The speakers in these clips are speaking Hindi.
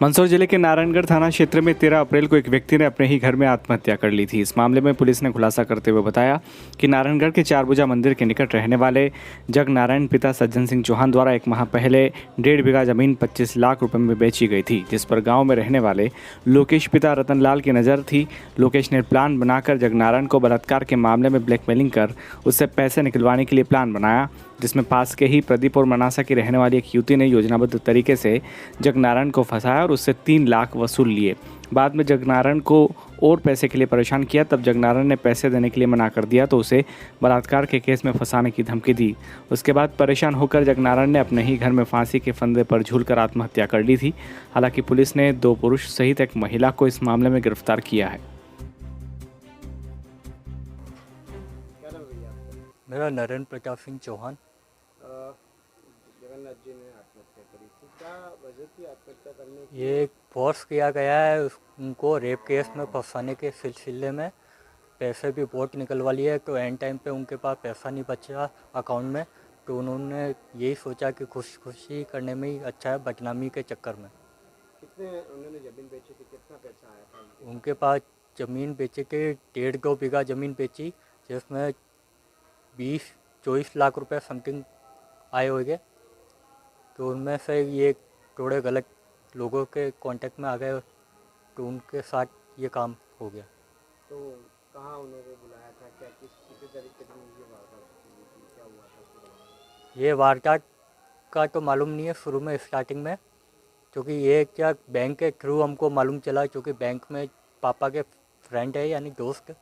मंदसौर जिले के नारायणगढ़ थाना क्षेत्र में 13 अप्रैल को एक व्यक्ति ने अपने ही घर में आत्महत्या कर ली थी। इस मामले में पुलिस ने खुलासा करते हुए बताया कि नारायणगढ़ के चारभुजा मंदिर के निकट रहने वाले जग नारायण पिता सज्जन सिंह चौहान द्वारा 1 माह पहले 1.5 बीघा जमीन 25 लाख रुपए में बेची गई थी, जिस पर गाँव में रहने वाले लोकेश पिता रतनलाल की नज़र थी। लोकेश ने प्लान बनाकर जगनारायण को बलात्कार के मामले में ब्लैकमेलिंग कर उससे पैसे निकलवाने के लिए प्लान बनाया, जिसमें पास के ही प्रदीप और मनासा की रहने वाली एक युवती ने योजनाबद्ध तरीके से जगनारायण को फंसाया और उससे 3 लाख वसूल लिए। बाद में जगनारायण को और पैसे के लिए परेशान किया। तब जगनारायण ने पैसे देने के लिए मना कर दिया तो उसे बलात्कार के केस में फंसाने की धमकी दी। उसके बाद परेशान होकर जगनारायण ने अपने ही घर में फांसी के फंदे पर झूलकर आत्महत्या कर ली थी। हालांकि पुलिस ने 2 पुरुष सहित एक महिला को इस मामले में गिरफ्तार किया है। मेरा नरेंद्र प्रताप सिंह चौहान। जगन्नाथ जी ने आत्महत्या करी थी, क्या वजह थी आत्महत्या करने की? ये फोर्स किया गया है उनको रेप केस में फंसाने के सिलसिले में। पैसे भी बहुत निकलवा लिए, तो एंड टाइम पे उनके पास पैसा नहीं बचा अकाउंट में, तो उन्होंने यही सोचा कि खुशी करने में ही अच्छा है, बदनामी के चक्कर में। कितने उन्होंने ज़मीन बेची थी, कितना पैसा आया था उनके पास ज़मीन बेचे के 1.5-2 बीघा ज़मीन बेची, जिसमें 20-24 लाख रुपए समथिंग आए होंगे। तो उनमें से ये थोड़े गलत लोगों के कांटेक्ट में आ गए, तो उनके साथ ये काम हो गया। तो कहाँ उन्होंने बुलाया था, क्या किसी तरीके से ये वारदात हुई थी, क्या हुआ था? ये वारदात का तो मालूम नहीं है शुरू में स्टार्टिंग में, क्योंकि ये क्या बैंक के थ्रू हमको मालूम चला, क्योंकि बैंक में पापा के फ्रेंड है यानी दोस्त,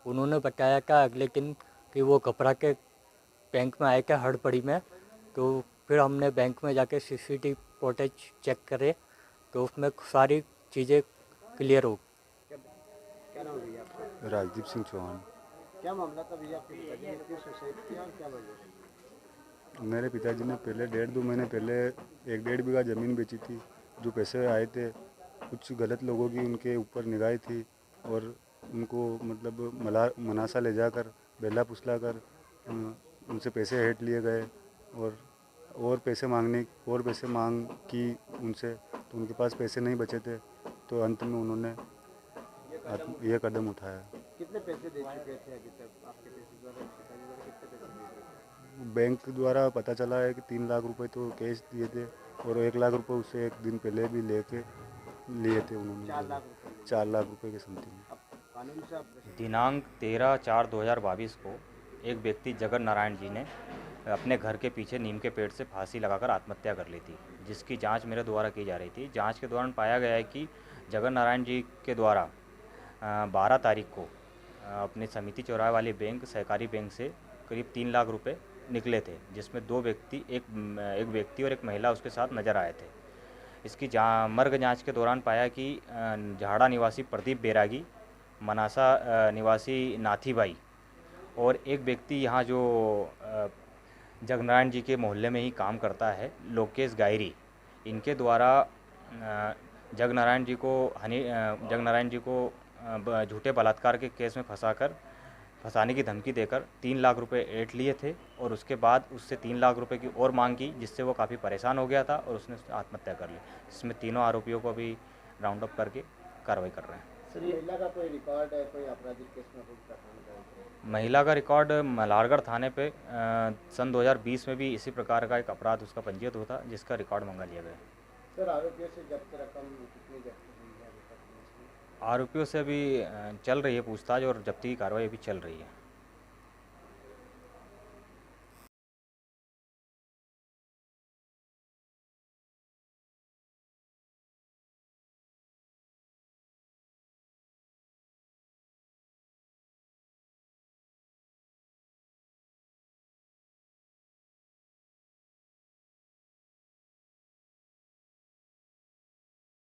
उन्होंने बताया था अगले दिन कि वो घबरा के बैंक में आए थे हड़बड़ी में। तो फिर हमने बैंक में जाके CCTV फुटेज चेक करे, तो उसमें सारी चीज़ें क्लियर हो। क्या नाम है भैया आपका? राजदीप सिंह चौहान। क्या मामला था भैया, आपके पिताजी ने क्यों सुसाइड किया और क्या वजह? मेरे पिताजी ने पहले 1.5-2 महीने पहले 1.5 बीघा ज़मीन बेची थी। जो पैसे आए थे, कुछ गलत लोगों की उनके ऊपर निगाहें थी और उनको मतलब मनासा ले जाकर बेला फुसला कर उनसे पैसे हेठ लिए गए और पैसे मांग की उनसे, तो उनके पास पैसे नहीं बचे थे, तो अंत में उन्होंने यह कदम उठाया। कितने पैसे दे चुके थे अभी तक आपके पिताजी द्वारा कितने पैसे दिए थे? बैंक द्वारा पता चला है कि 3 लाख रुपए तो कैश दिए थे और 1 लाख रुपए उससे एक दिन पहले भी लिए थे उन्होंने। 4 लाख रुपए के समथिंग। दिनांक 13/4/2022 को एक व्यक्ति जगन नारायण जी ने अपने घर के पीछे नीम के पेड़ से फांसी लगाकर आत्महत्या कर ली थी, जिसकी जांच मेरे द्वारा की जा रही थी। जांच के दौरान पाया गया है कि जगन नारायण जी के द्वारा 12 तारीख को अपने समिति चौराहे वाली बैंक सहकारी बैंक से करीब 3 लाख रुपए निकले थे, जिसमें 2 व्यक्ति एक व्यक्ति और एक महिला उसके साथ नज़र आए थे। इसकी मर्ग जाँच के दौरान पाया कि झाड़ा निवासी प्रदीप बैरागी, मनासा निवासी नाथीबाई और एक व्यक्ति यहाँ जो जगनारायण जी के मोहल्ले में ही काम करता है, लोकेश गायरी, इनके द्वारा जगनारायण जी को झूठे बलात्कार के केस में फंसाने की धमकी देकर 3 लाख रुपए ऐंठ लिए थे और उसके बाद उससे 3 लाख रुपए की और मांग की, जिससे वो काफ़ी परेशान हो गया था और उसने आत्महत्या कर ली। इसमें तीनों आरोपियों को अभी राउंड अप करके कार्रवाई कर रहे हैं। सर, महिला का कोई रिकॉर्ड है, कोई आपराधिक केस में कुछ प्रावधान है? महिला का रिकॉर्ड मल्हारगढ़ थाने पे सन 2020 में भी इसी प्रकार का एक अपराध उसका पंजीयत हुआ था, जिसका रिकॉर्ड मंगा लिया गया। सर, आरोपियों से जब्त रकम कितनी जब्त हुई है? आरोपियों से अभी चल रही है पूछताछ और जब्ती की कार्रवाई अभी चल रही है।